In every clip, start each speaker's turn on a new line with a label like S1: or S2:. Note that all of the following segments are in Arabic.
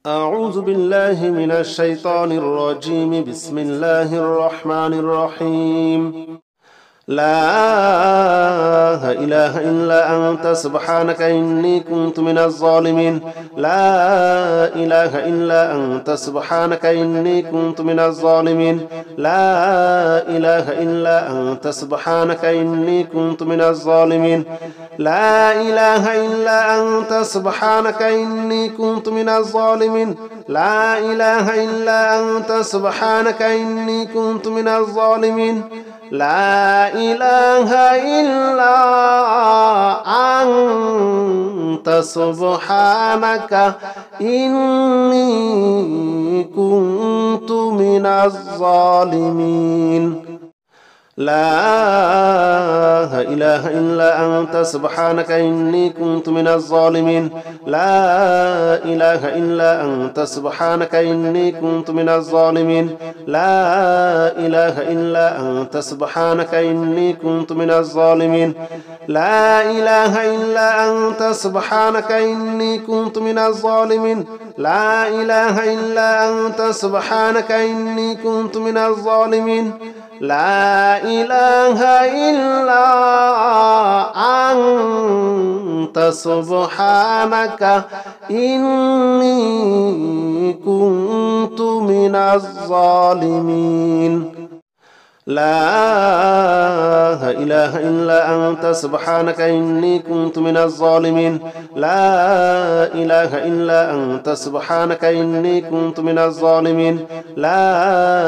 S1: أعوذ بالله من الشيطان الرجيم. بسم الله الرحمن الرحيم. لا إله إلا أنت سبحانك إني كنت من الظالمين. لا إله إلا أنت سبحانك إني كنت من الظالمين. لا إله إلا أنت سبحانك إني كنت من الظالمين. لا إله إلا أنت سبحانك إني كنت من الظالمين. لا إله إلا أنت سبحانك إني كنت من الظالمين. لا إله إلا أنت سبحانك إني كنت من الظالمين. لا إله إلا أنت سبحانك إني كنت من الظالمين. لا إله إلا أنت سبحانك إني كنت من الظالمين. لا إله إلا أنت سبحانك إني كنت من الظالمين. لا إله إلا أنت سبحانك إني كنت من الظالمين. لا إله إلا أنت سبحانك إني كنت من الظالمين. لا إله إلا أنت سبحانك إني كنت من الظالمين. لا إله إلا أنت سبحانك إني كنت من الظالمين. لا إله إلا أنت سبحانك إني كنت من الظالمين. لا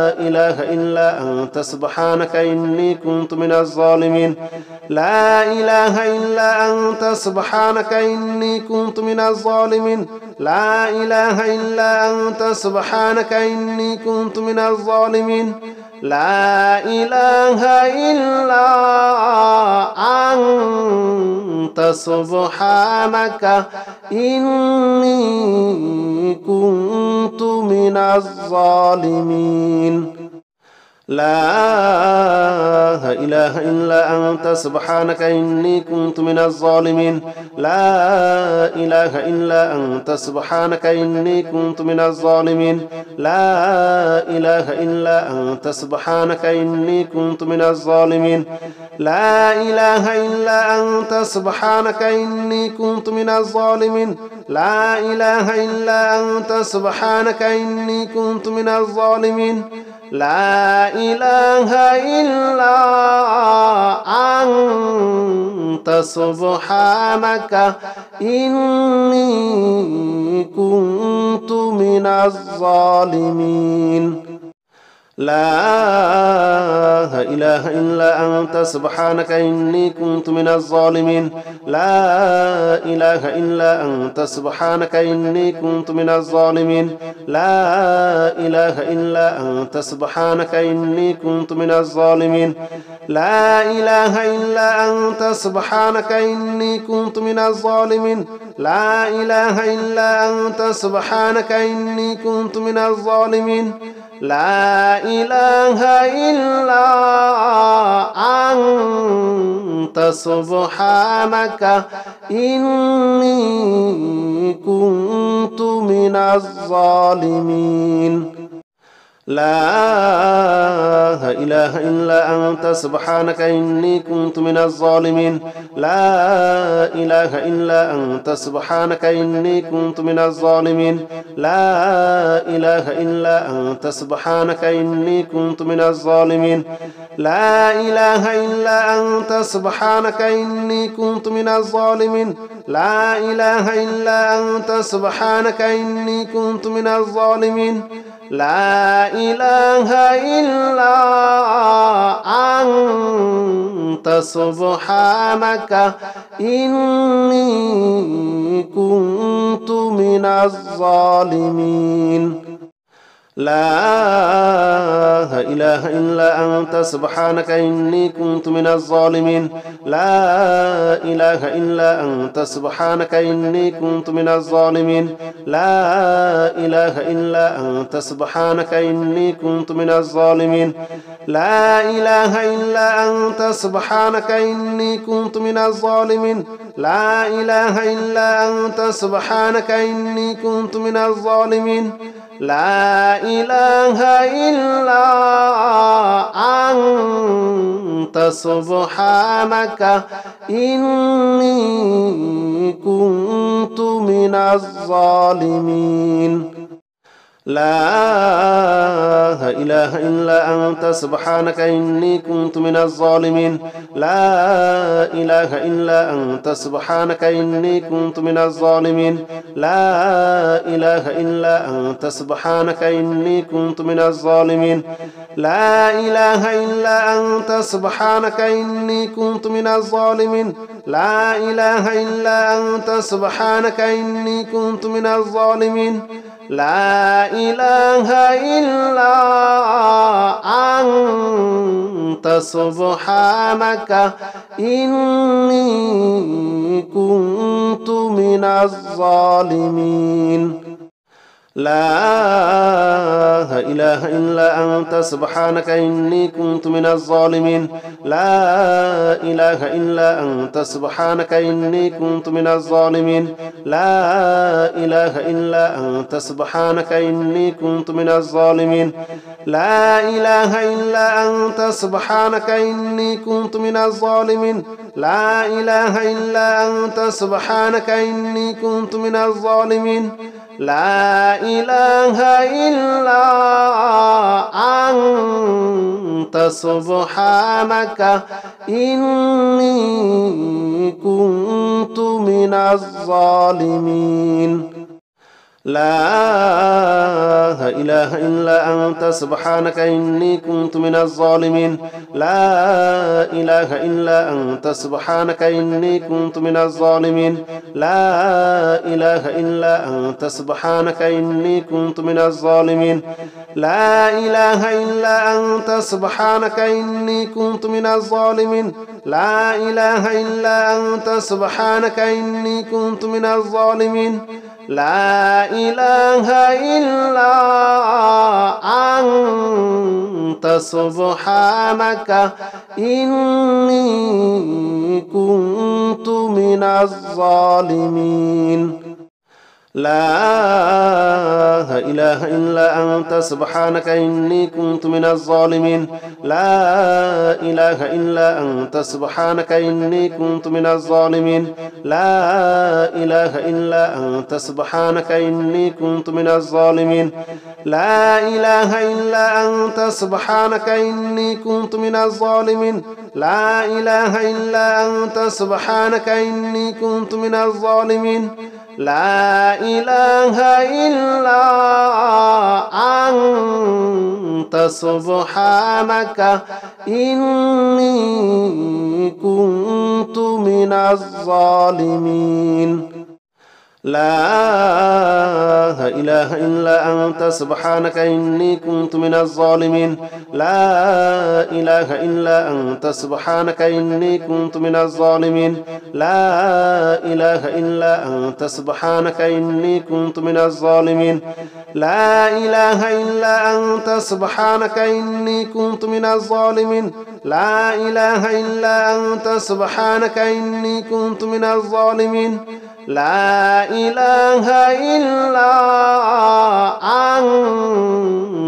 S1: إله إلا أنت سبحانك إني كنت من الظالمين. لا إله إلا أنت سبحانك إني كنت من الظالمين. لا إله إلا أنت سبحانك إني كنت من الظالمين. لا إله إلا أنت سبحانك إني كنت من الظالمين. لا إله إلا أنت سبحانك إني كنت من الظالمين. لا إله إلا أنت سبحانك إني كنت من الظالمين. لا إله إلا أنت سبحانك إني كنت من الظالمين. لا إله إلا أنت سبحانك إني كنت من الظالمين. لا إله إلا أنت سبحانك إني كنت من الظالمين. لا إله إلا أنت سبحانك إني كنت من الظالمين. لا إله إلا أنت سبحانك إني كنت من الظالمين. لا إله إلا أنت سبحانك إني كنت من الظالمين. لا إله إلا أنت سبحانك إني كنت من الظالمين. لا إله إلا أنت سبحانك إني كنت من الظالمين. لا إله إلا أنت سبحانك إني كنت من الظالمين. لا إله إلا أنت سبحانك إني كنت من الظالمين. لا إله إلا أنت سبحانك إني كنت من الظالمين. لا إله إلا أنت سبحانك إني كنت من الظالمين. لا إله إلا أنت سبحانك إني كنت من الظالمين. لا إله إلا أنت سبحانك إني كنت من الظالمين. لا إله إلا أنت سبحانك إني كنت من الظالمين. لا إله إلا أنت سبحانك إني كنت من الظالمين. لا إله إلا أنت سبحانك إني كنت من الظالمين. لا إله إلا أنت سبحانك إني كنت من الظالمين. لا إله إلا أنت سبحانك إني كنت من الظالمين. لا إله إلا أنت سبحانك إني كنت من الظالمين. لا إله إلا أنت سبحانك إني كنت من الظالمين لا إله إلا أنت سبحانك إني كنت من الظالمين لا إله إلا أنت سبحانك إني كنت من الظالمين لا إله إلا أنت سبحانك إني كنت من الظالمين لا إله إلا أنت سبحانك إني كنت من الظالمين لا إله إلا أنت سبحانك إني كنت من الظالمين لا إله إلا أنت سبحانك إني كنت من الظالمين لا إله إلا أنت سبحانك إني كنت من الظالمين لا إله إلا أنت سبحانك إني كنت من الظالمين لا إله إلا أنت سبحانك إني كنت من الظالمين لا إله إلا أنت سبحانك إني كنت من الظالمين لا إله إلا أنت سبحانك إني كنت من الظالمين لا إله إلا أنت سبحانك إني كنت من الظالمين لا إله إلا أنت سبحانك إني كنت من الظالمين لا إله إلا أنت سبحانك إني كنت من الظالمين لا إله إلا أنت سبحانك إني كنت من الظالمين لا إله إلا أنت سبحانك إني كنت من الظالمين لا إله إلا أنت سبحانك إني كنت من الظالمين لا إله إلا أنت سبحانك إني كنت من الظالمين لا إله إلا أنت سبحانك إني كنت من الظالمين لا إله إلا أنت سبحانك إني كنت من الظالمين لا إله إلا أنت سبحانك إني كنت من الظالمين لا إله إلا أنت سبحانك إني كنت من الظالمين لا إله إلا أنت سبحانك إني كنت من الظالمين لا إله إلا أنت سبحانك إني كنت من الظالمين لا إله إلا أنت سبحانك إني كنت من الظالمين لا إله إلا أنت سبحانك إني كنت من الظالمين لا إله إلا أنت سبحانك إني كنت من الظالمين لا إله إلا أنت سبحانك إني كنت من الظالمين لا إله إلا أنت سبحانك إني كنت من الظالمين لا إله إلا أنت سبحانك إني كنت من الظالمين لا إله إلا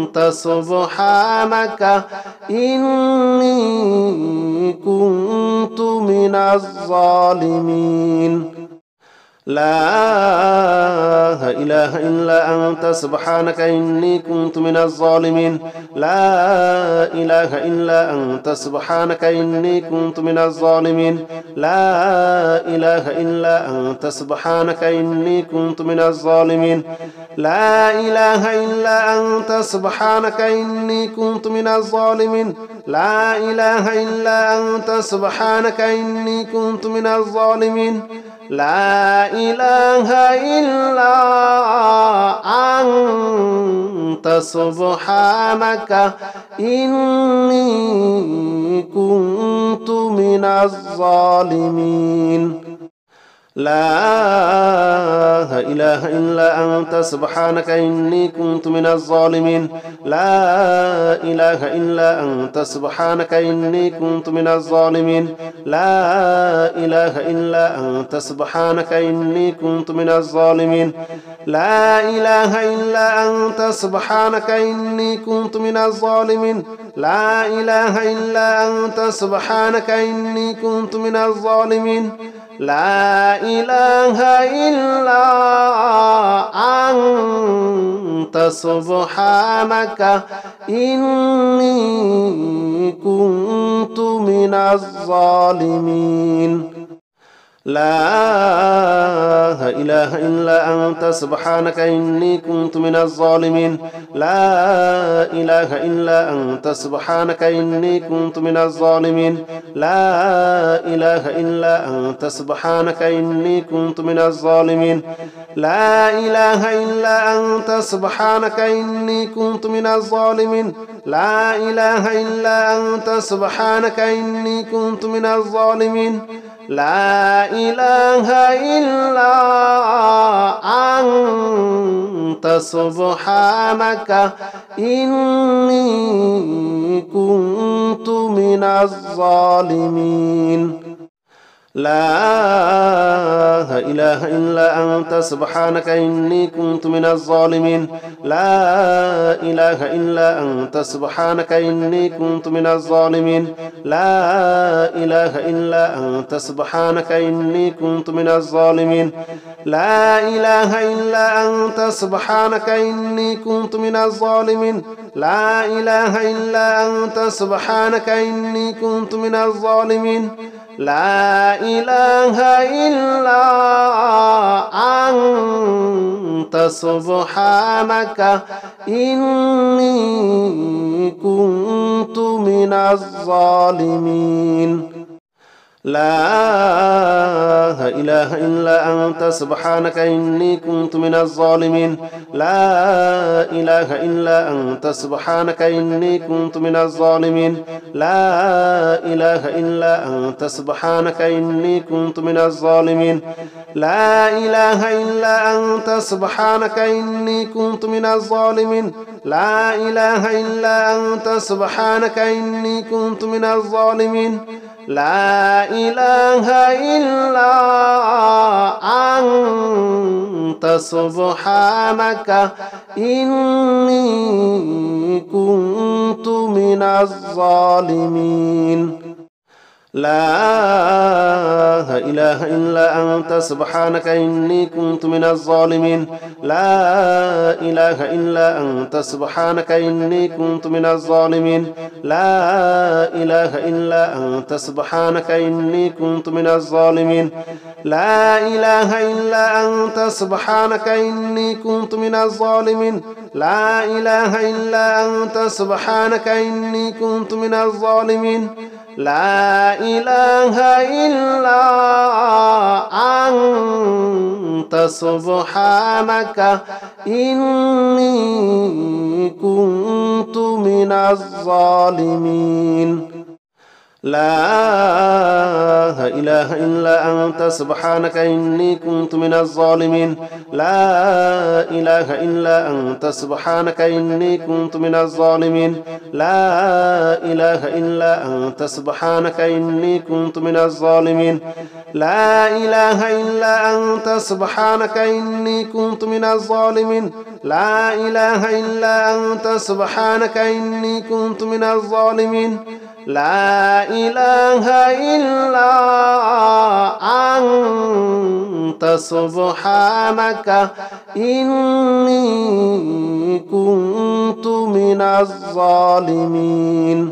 S1: أنت سبحانك إني كنت من الظالمين لا إله إلا أنت سبحانك إني كنت من الظالمين لا إله إلا أنت سبحانك إني كنت من الظالمين لا إله إلا أنت سبحانك إني كنت من الظالمين لا إله إلا أنت سبحانك إني كنت من الظالمين لا إله إلا أنت سبحانك إني كنت من الظالمين لا إله إلا أنت سبحانك إني كنت من الظالمين لا إله إلا أنت سبحانك إني كنت من الظالمين لا إله إلا أنت سبحانك إني كنت من الظالمين لا إله إلا أنت سبحانك إني كنت من الظالمين لا إله إلا أنت سبحانك إني كنت من الظالمين لا إله إلا أنت سبحانك إني كنت من الظالمين لا إله إلا أنت سبحانك إني كنت من الظالمين لا إله إلا أنت سبحانك إني كنت من الظالمين لا إله إلا أنت سبحانك إني كنت من الظالمين لا إله إلا أنت سبحانك إني كنت من الظالمين لا إله إلا أنت سبحانك إني كنت من الظالمين لا إله إلا أنت سبحانك إني كنت من الظالمين لا إله إلا أنت سبحانك إني كنت من الظالمين لا إله إلا أنت سبحانك إني كنت من الظالمين لا إله إلا أنت سبحانك إني كنت من الظالمين لا إله إلا أنت سبحانك إني كنت من الظالمين لا إله إلا أنت سبحانك إني كنت من الظالمين لا إله إلا أنت سبحانك إني كنت من الظالمين لا إله إلا أنت سبحانك إني كنت من الظالمين لا إله إلا أنت سبحانك إني كنت من الظالمين لا إله إلا أنت سبحانك إني كنت من الظالمين لا إله إلا أنت سبحانك إني كنت من الظالمين لا إله إلا أنت سبحانك إني كنت من الظالمين لا إله إلا أنت سبحانك إني كنت من الظالمين لا إله إلا أنت سبحانك إني كنت من الظالمين لا إله إلا أنت سبحانك إني كنت من الظالمين لا إله إلا أنت سبحانك إني كنت من الظالمين لا إله إلا أنت سبحانك إني كنت من الظالمين لا إله إلا أنت سبحانك إني كنت من الظالمين لا إله إلا أنت سبحانك إني كنت من الظالمين لا إله إلا أنت سبحانك إني كنت من الظالمين لا إله إلا أنت سبحانك إني كنت من الظالمين لا إله إلا أنت سبحانك إني كنت من الظالمين لا إله إلا أنت سبحانك إني كنت من الظالمين لا إله إلا أنت سبحانك إني كنت من الظالمين لا إله إلا أنت سبحانك إني كنت من الظالمين لا إله إلا أنت سبحانك إني كنت من الظالمين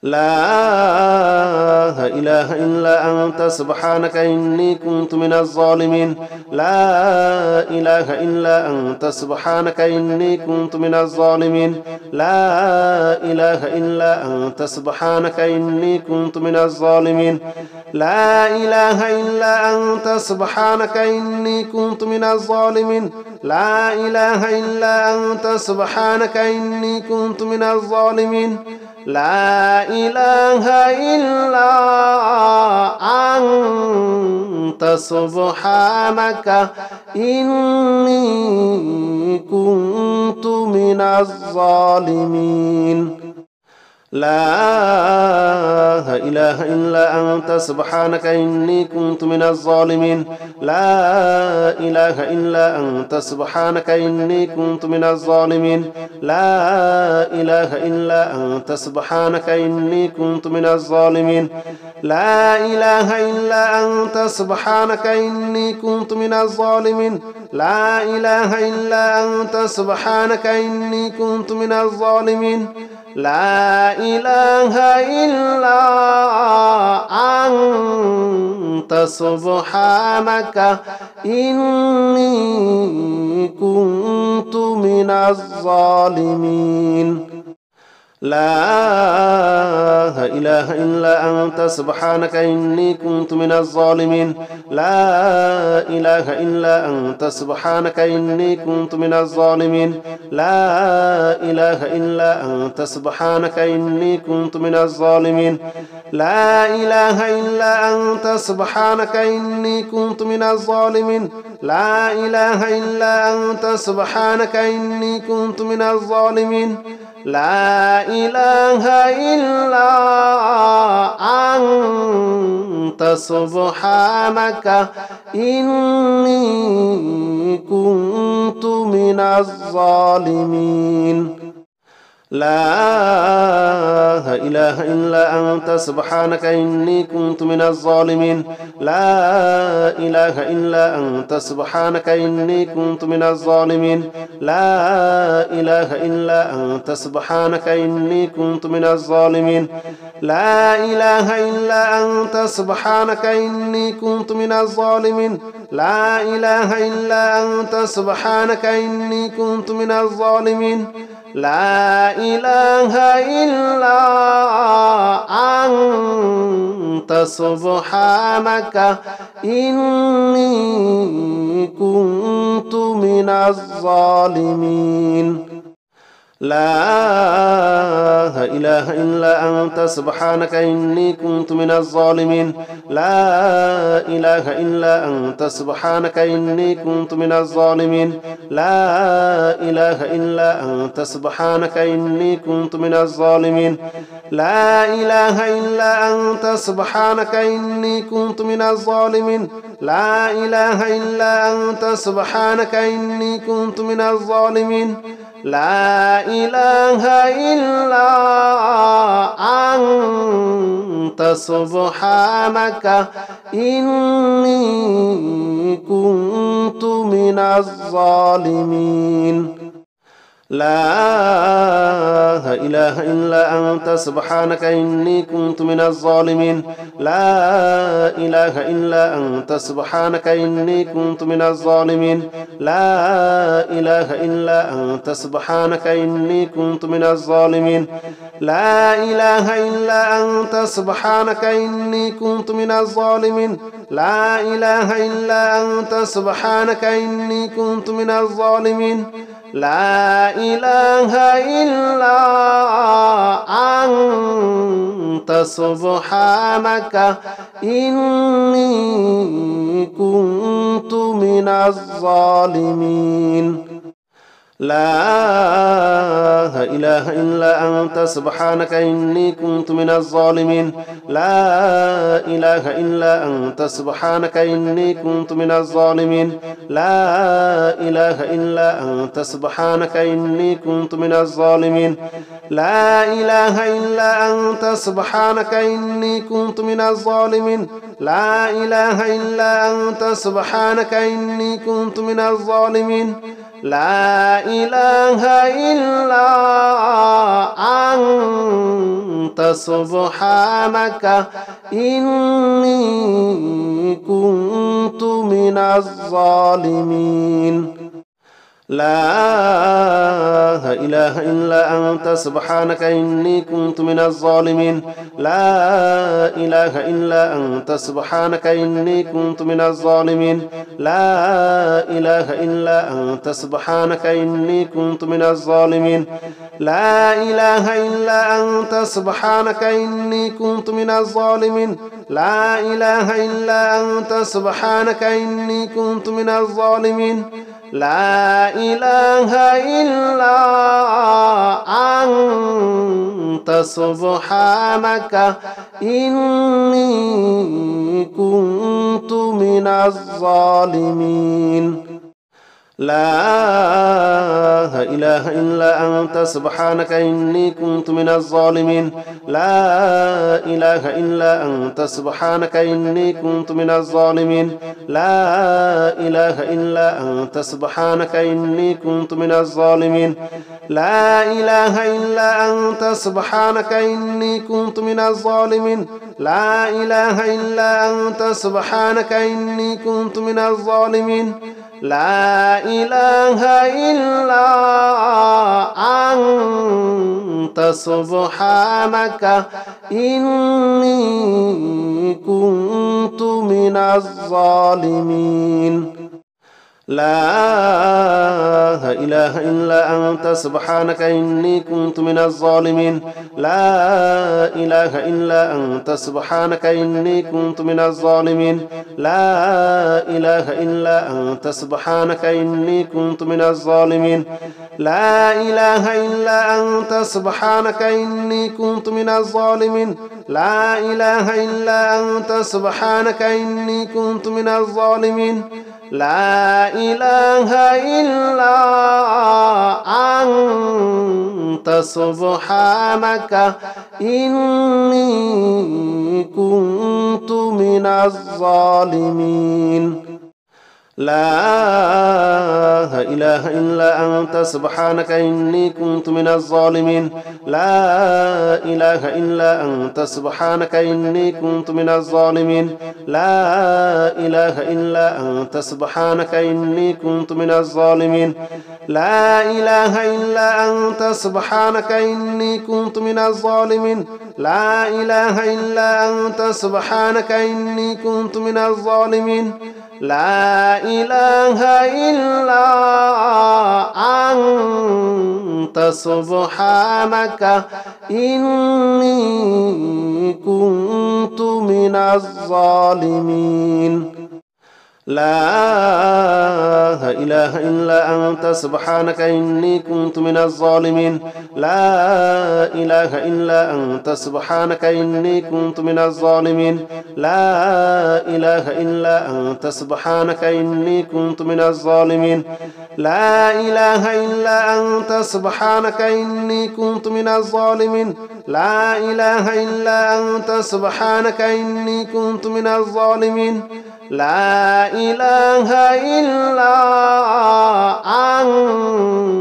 S1: لا إله إلا أنت سبحانك إني كنت من الظالمين لا إله إلا أنت سبحانك إني كنت من الظالمين لا إله إلا أنت سبحانك إني كنت من الظالمين لا إله إلا أنت سبحانك إني كنت من الظالمين لا إله إلا أنت سبحانك إني كنت من الظالمين لا إله إلا أنت سبحانك إني كنت من الظالمين لا إله إلا أنت سبحانك إني كنت من الظالمين لا إله إلا أنت سبحانك إني كنت من الظالمين لا إله إلا أنت سبحانك إني كنت من الظالمين لا إله إلا أنت سبحانك إني كنت من الظالمين لا إله إلا أنت سبحانك إني كنت من الظالمين لا إله إلا أنت سبحانك إني كنت من الظالمين لا إله إلا أنت سبحانك إني كنت من الظالمين لا إله إلا أنت سبحانك إني كنت من الظالمين لا إله إلا أنت سبحانك إني كنت من الظالمين لا إله إلا أنت سبحانك إني كنت من الظالمين لا إله إلا أنت سبحانك إني كنت من الظالمين لا إله إلا أنت سبحانك إني كنت من الظالمين لا إله إلا أنت سبحانك إني كنت من الظالمين لا إله إلا أنت سبحانك إني كنت من الظالمين لا إله إلا أنت سبحانك إني كنت من الظالمين لا إله إلا أنت سبحانك إني كنت من الظالمين لا إله إلا أنت سبحانك إني كنت من الظالمين لا إله إلا أنت سبحانك إني كنت من الظالمين لا إله إلا أنت سبحانك إني كنت من الظالمين لا إله إلا أنت سبحانك إني كنت من الظالمين لا إله إلا أنت سبحانك إني كنت من الظالمين لا إله إلا أنت سبحانك إني كنت من الظالمين لا إله إلا أنت سبحانك إني كنت من الظالمين لا إله إلا أنت سبحانك إني كنت من الظالمين لا إله إلا أنت سبحانك إني كنت من الظالمين لا إله إلا أنت سبحانك إني كنت من الظالمين لا إله إلا أنت سبحانك إني كنت من الظالمين لا إله إلا أنت سبحانك إني كنت من الظالمين لا إله إلا أنت سبحانك إني كنت من الظالمين لا إله إلا أنت سبحانك إني كنت من الظالمين لا إله إلا أنت سبحانك إني كنت من الظالمين لا إله إلا أنت سبحانك إني كنت من الظالمين لا إله إلا أنت سبحانك إني كنت من الظالمين لا إله إلا أنت سبحانك إني كنت من الظالمين لا إله إلا أنت سبحانك إني كنت من الظالمين لا إله إلا أنت سبحانك إني كنت من الظالمين لا إله إلا أنت سبحانك إني كنت من الظالمين لا إله إلا أنت سبحانك إني كنت من الظالمين لا إله إلا أنت سبحانك إني كنت من الظالمين لا إله إلا أنت سبحانك إني كنت من الظالمين لا إله إلا أنت سبحانك إني كنت من الظالمين لا إله إلا أنت سبحانك إني كنت من الظالمين لا إله إلا أنت سبحانك إني كنت من الظالمين لا إله إلا أنت سبحانك إني كنت من الظالمين لا إله إلا أنت سبحانك إني كنت من الظالمين لا إله إلا أنت سبحانك إني كنت من الظالمين لا إله إلا أنت سبحانك إني كنت من الظالمين لا إله إلا أنت سبحانك إني كنت من الظالمين لا إله إلا أنت سبحانك إني كنت من الظالمين لا إله إلا أنت سبحانك إني كنت من الظالمين لا إله إلا أنت سبحانك إني كنت من الظالمين لا إله إلا أنت سبحانك إني كنت من الظالمين لا إله إلا أنت سبحانك إني كنت من الظالمين لا إله إلا أنت سبحانك إني كنت من الظالمين لا إله إلا أنت سبحانك إني كنت من الظالمين لا إله إلا أنت سبحانك إني كنت من الظالمين لا إله إلا أنت سبحانك إني كنت من الظالمين لا إله إلا أنت سبحانك إني كنت من الظالمين لا إله إلا أنت سبحانك إني كنت من الظالمين لا إله إلا أنت سبحانك إني كنت من الظالمين لا إله إلا أنت سبحانك إني كنت من الظالمين لا إله إلا أنت سبحانك إني كنت من الظالمين لا إله إلا أنت سبحانك إني كنت من الظالمين لا إله إلا أنت سبحانك إني كنت من الظالمين لا إله إلا أنت سبحانك إني كنت من الظالمين لا إله إلا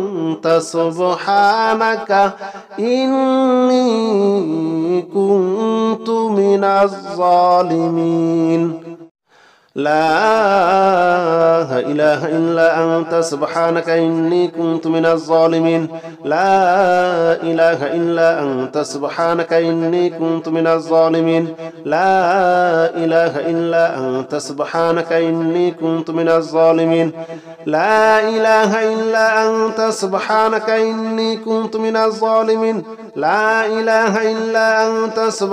S1: أنت سبحانك إني كنت من الظالمين لا إله إلا أنت سبحانك إني كنت من الظالمين لا إله إلا أنت سبحانك إني كنت من الظالمين لا إله إلا أنت سبحانك إني كنت من الظالمين لا إله إلا أنت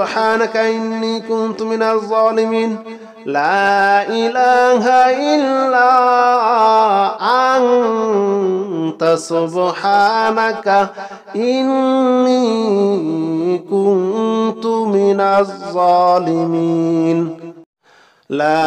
S1: سبحانك إني كنت من الظالمين لا إله إلا أنت سبحانك إني كنت من الظالمين لا إله إلا أنت سبحانك إني كنت من الظالمين لا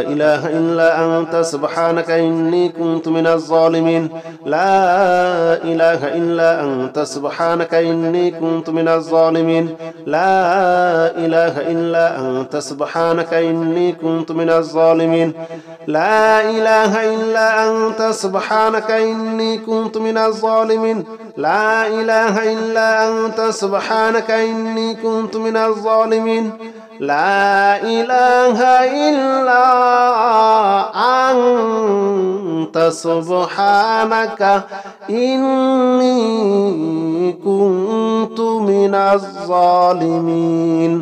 S1: إله إلا أنت سبحانك إني كنت من الظالمين لا إله إلا أنت سبحانك إني كنت من الظالمين لا إله إلا أنت سبحانك إني كنت من الظالمين لا إله إلا أنت سبحانك إني كنت من الظالمين لا إله إلا أنت سبحانك إني كنت من الظالمين لا إله إلا أنت سبحانك إني كنت من الظالمين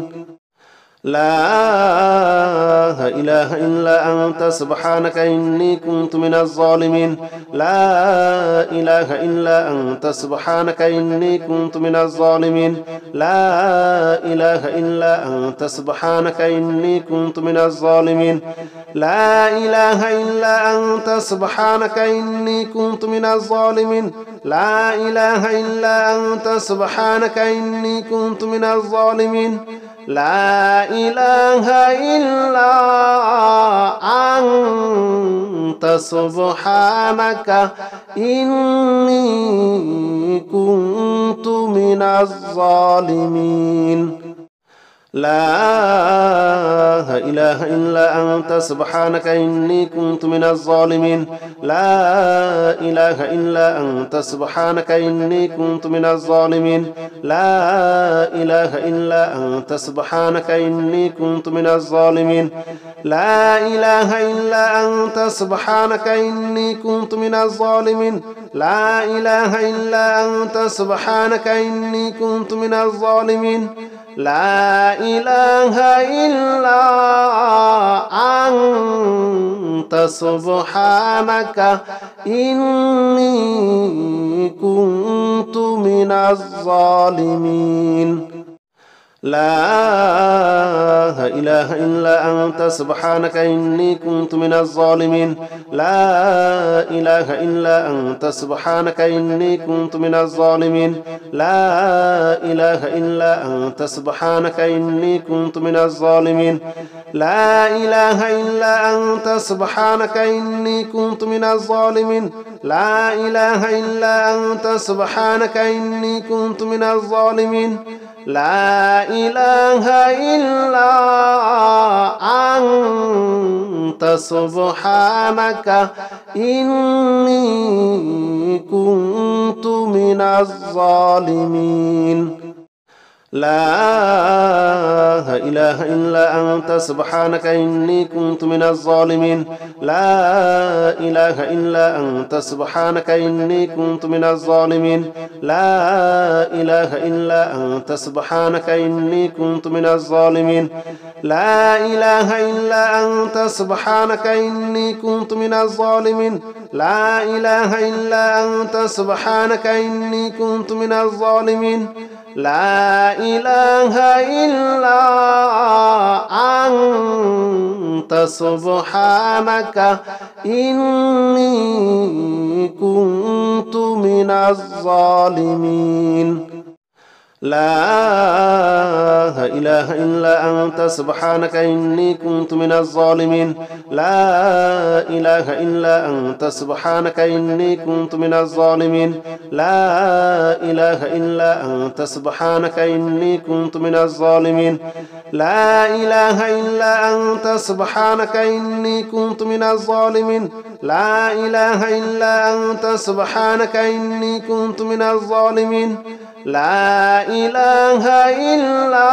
S1: لا إله إلا أنت سبحانك إني كنت من الظالمين لا إله إلا أنت سبحانك إني كنت من الظالمين لا إله إلا أنت سبحانك إني كنت من الظالمين لا إله إلا أنت سبحانك إني كنت من الظالمين لا إله إلا أنت سبحانك إني كنت من الظالمين لا إله إلا أنت سبحانك إني كنت من الظالمين لا إله إلا أنت سبحانك إني كنت من الظالمين لا إله إلا أنت سبحانك إني كنت من الظالمين لا إله إلا أنت سبحانك إني كنت من الظالمين لا إله إلا أنت سبحانك إني كنت من الظالمين لا إله إلا أنت سبحانك إني كنت من الظالمين لا إله إلا أنت سبحانك إني كنت من الظالمين لا إله إلا أنت سبحانك إني كنت من الظالمين لا إله إلا أنت سبحانك إني كنت من الظالمين لا إله إلا أنت سبحانك إني كنت من الظالمين لا إله إلا أنت سبحانك إني كنت من الظالمين لا إله إلا أنت سبحانك إني كنت من الظالمين لا إله إلا أنت سبحانك إني كنت من الظالمين لا إله إلا أنت سبحانك إني كنت من الظالمين لا إله إلا أنت سبحانك إني كنت من الظالمين لا إله إلا أنت سبحانك إني كنت من الظالمين لا إله إلا أنت سبحانك إني كنت من الظالمين لا إله إلا أنت سبحانك إني كنت من الظالمين لا إله إلا أنت سبحانك إني كنت من الظالمين لا إله إلا أنت سبحانك إني كنت من الظالمين لا إله إلا أنت سبحانك إني كنت من الظالمين لا إله إلا أنت سبحانك إني كنت من الظالمين لا إله إلا أنت سبحانك إني كنت من الظالمين لا إله إلا أنت سبحانك إني كنت من الظالمين لا إله إلا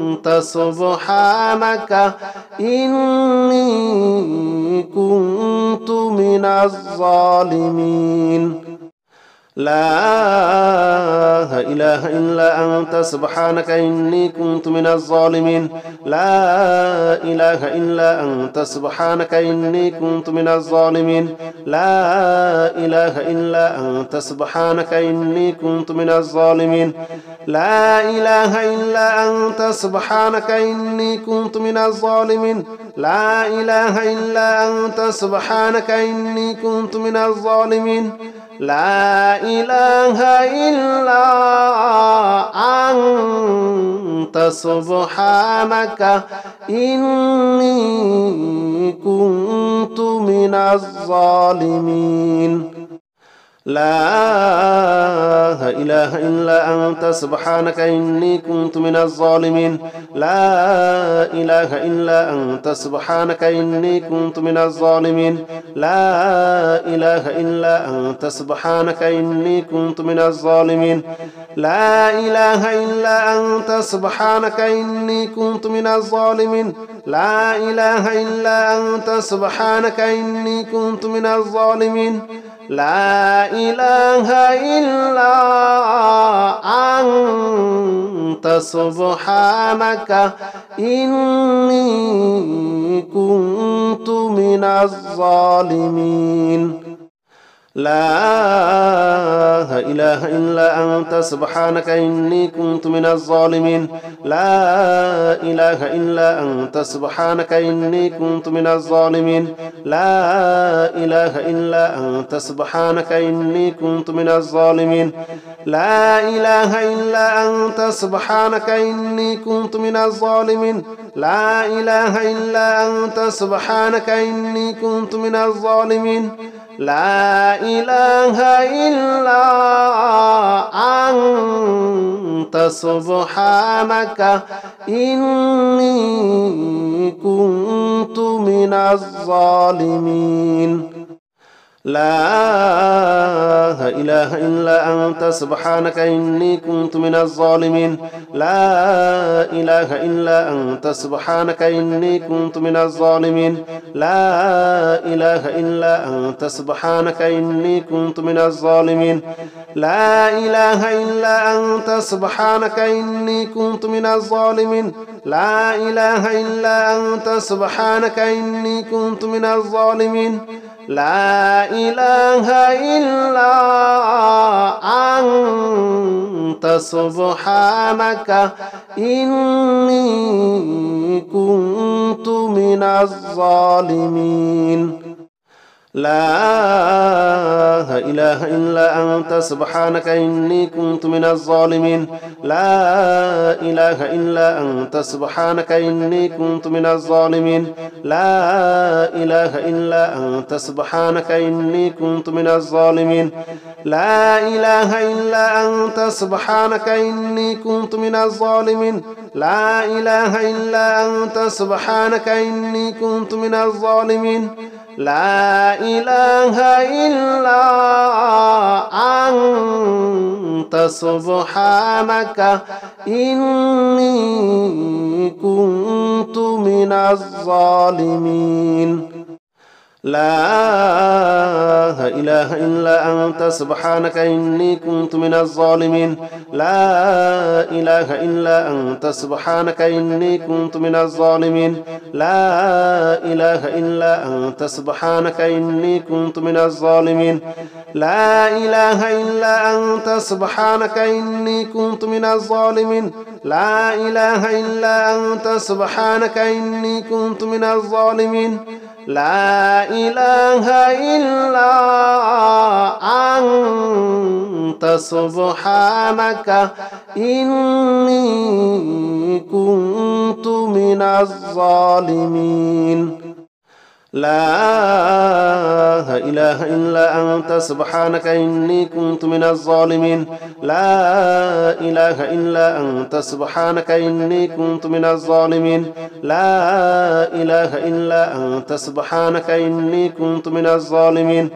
S1: أنت سبحانك إني كنت من الظالمين لا إله إلا أنت سبحانك إني كنت من الظالمين لا إله إلا أنت سبحانك إني كنت من الظالمين لا إله إلا أنت سبحانك إني كنت من الظالمين لا إله إلا أنت سبحانك إني كنت من الظالمين لا إله إلا أنت سبحانك إني كنت من الظالمين لا إله إلا أنت سبحانك إني كنت من الظالمين لا إله إلا أنت سبحانك إني كنت من الظالمين لا إله إلا أنت سبحانك إني كنت من الظالمين لا إله إلا أنت سبحانك إني كنت من الظالمين لا إله إلا أنت سبحانك إني كنت من الظالمين لا إله إلا أنت سبحانك إني كنت من الظالمين لا إله إلا أنت سبحانك إني كنت من الظالمين لا إله إلا أنت سبحانك إني كنت من الظالمين لا إله إلا أنت سبحانك إني كنت من الظالمين لا إله إلا أنت سبحانك إني كنت من الظالمين لا إله إلا أنت سبحانك إني كنت من الظالمين لا إله إلا أنت سبحانك إني كنت من الظالمين لا إله إلا أنت سبحانك إني كنت من الظالمين لا إله إلا أنت سبحانك إني كنت من الظالمين لا إله إلا أنت سبحانك إني كنت من الظالمين لا إله إلا أنت سبحانك إني كنت من الظالمين لا إله إلا أنت سبحانك إني كنت من الظالمين لا إله إلا أنت سبحانك إني كنت من الظالمين لا إله إلا أنت سبحانك إني كنت من الظالمين لا إله إلا أنت سبحانك إني كنت من الظالمين لا إله إلا أنت سبحانك إني كنت من الظالمين لا إله إلا أنت سبحانك إني كنت من الظالمين لا إله إلا أنت سبحانك إني كنت من الظالمين لا إله إلا أنت سبحانك إني كنت من الظالمين لا إله إلا أنت سبحانك إني كنت من الظالمين لا إله إلا أنت سبحانك إني كنت من الظالمين لا إله إلا أنت سبحانك إني كنت من الظالمين لا إله إلا أنت سبحانك إني كنت من الظالمين لا إله إلا أنت سبحانك إني كنت من الظالمين لا إله إلا أنت سبحانك إني كنت من الظالمين لا إله إلا أنت سبحانك إني كنت من الظالمين لا إله إلا أنت سبحانك إني كنت من الظالمين لا إله إلا أنت سبحانك إني كنت من الظالمين لا إله إلا أنت سبحانك إني كنت من الظالمين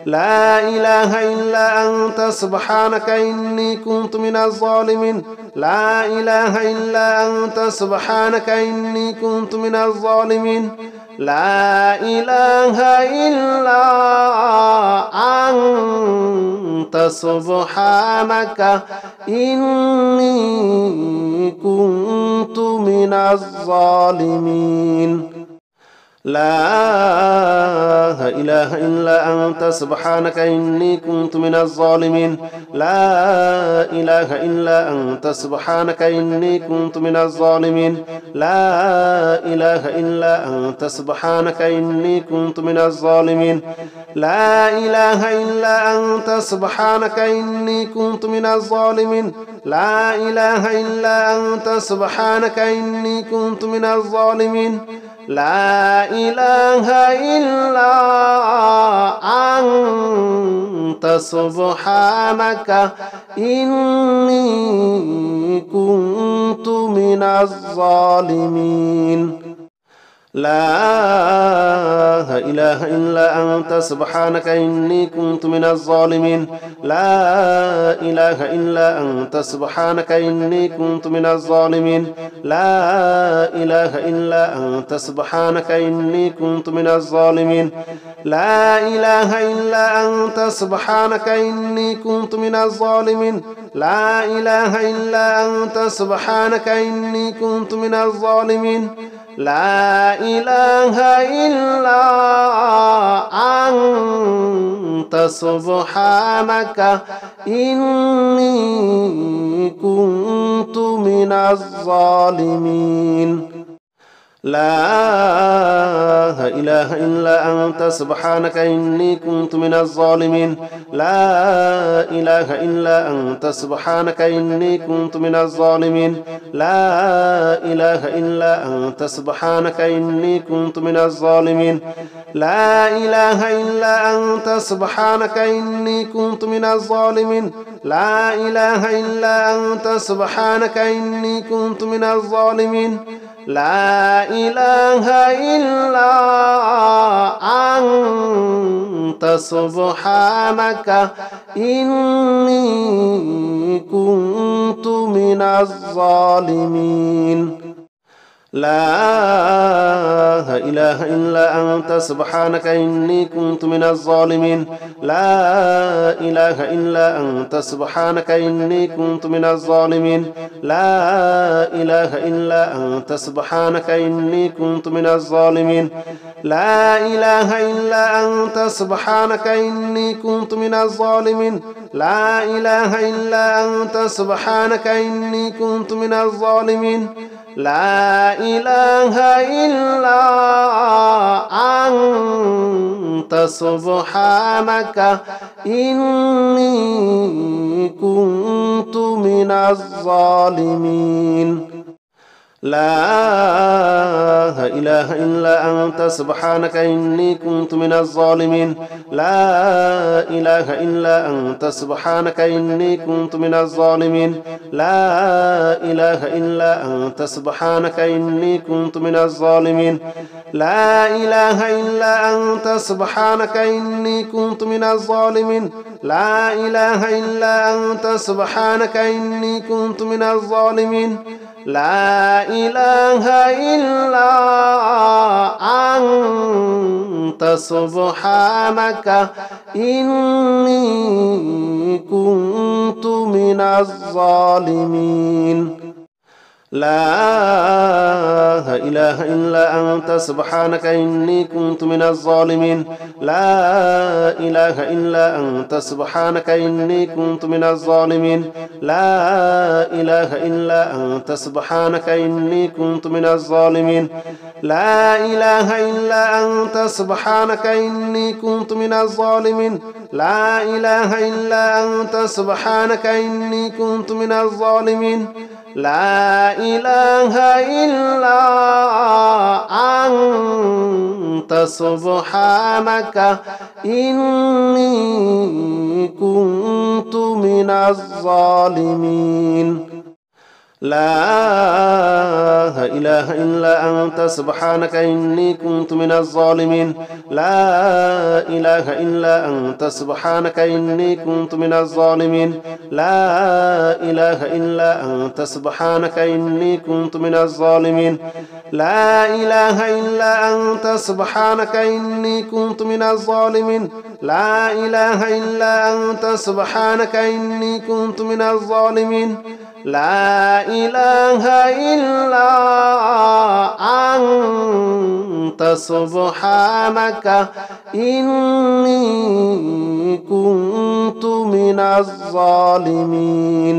S1: لا إله إلا أنت سبحانك إني كنت من الظالمين لا إله إلا أنت سبحانك إني كنت من الظالمين لا إله إلا أنت سبحانك إني كنت من الظالمين لا إله إلا أنت سبحانك إني كنت من الظالمين لا إله إلا أنت سبحانك إني كنت من الظالمين لا إله إلا أنت سبحانك إني كنت من الظالمين لا إله إلا أنت سبحانك إني كنت من الظالمين لا إله إلا أنت سبحانك إني كنت من الظالمين لا إله إلا أنت سبحانك إني كنت من الظالمين لا إله إلا أنت سبحانك إني كنت من الظالمين لا إله إلا أنت سبحانك إني كنت من الظالمين لا إله إلا أنت سبحانك إني كنت من الظالمين لا إله إلا أنت سبحانك إني كنت من الظالمين لا إله إلا أنت سبحانك إني كنت من الظالمين لا إله إلا أنت سبحانك إني كنت من الظالمين لا إله إلا أنت سبحانك إني كنت من الظالمين لا إله إلا أنت سبحانك إني كنت من الظالمين لا إله إلا أنت سبحانك إني كنت من الظالمين لا إله إلا أنت سبحانك إني كنت من الظالمين لا إله إلا أنت سبحانك إني كنت من الظالمين لا إله إلا أنت سبحانك إني كنت من الظالمين لا إله إلا أنت سبحانك إني كنت من الظالمين لا إله إلا أنت سبحانك إني كنت من الظالمين لا إله إلا أنت سبحانك إني كنت من الظالمين لا إله إلا أنت سبحانك إني كنت من الظالمين لا إله إلا أنت سبحانك إني كنت من الظالمين لا إله إلا أنت سبحانك إني كنت من الظالمين لا إله إلا أنت سبحانك إني كنت من الظالمين لا إله إلا أنت سبحانك إني كنت من الظالمين لا إله إلا أنت سبحانك إني كنت من الظالمين لا إله إلا أنت سبحانك إني كنت من الظالمين لا إله إلا أنت سبحانك إني كنت من الظالمين لا إله إلا أنت سبحانك إني كنت من الظالمين لا إله إلا أنت سبحانك إني كنت من الظالمين لا إله إلا أنت سبحانك إني كنت من الظالمين لا إله إلا أنت سبحانك إني كنت من الظالمين لا إله إلا أنت سبحانك إني كنت من الظالمين لا إله إلا أنت سبحانك إني كنت من الظالمين لا إله إلا أنت سبحانك إني كنت من الظالمين لا إله إلا أنت سبحانك إني كنت من الظالمين لا إله إلا أنت سبحانك إني كنت من الظالمين لا إله إلا أنت سبحانك إني كنت من الظالمين لا إله إلا أنت سبحانك إني كنت من الظالمين لا إله إلا أنت سبحانك إني كنت من الظالمين لا إله إلا أنت سبحانك إني كنت من الظالمين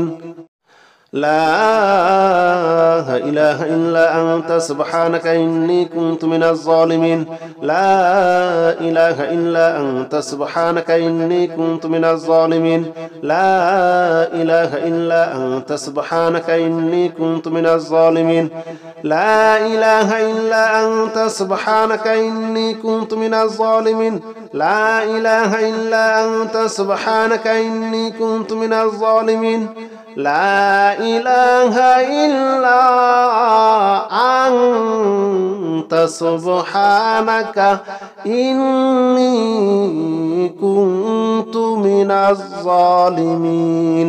S1: لا إله إلا أنت سبحانك إني كنت من الظالمين لا إله إلا أنت سبحانك إني كنت من الظالمين لا إله إلا أنت سبحانك إني كنت من الظالمين لا إله إلا أنت سبحانك إني كنت من الظالمين لا إله إلا أنت سبحانك إني كنت من الظالمين لا إله إلا أنت سبحانك إني كنت من الظالمين.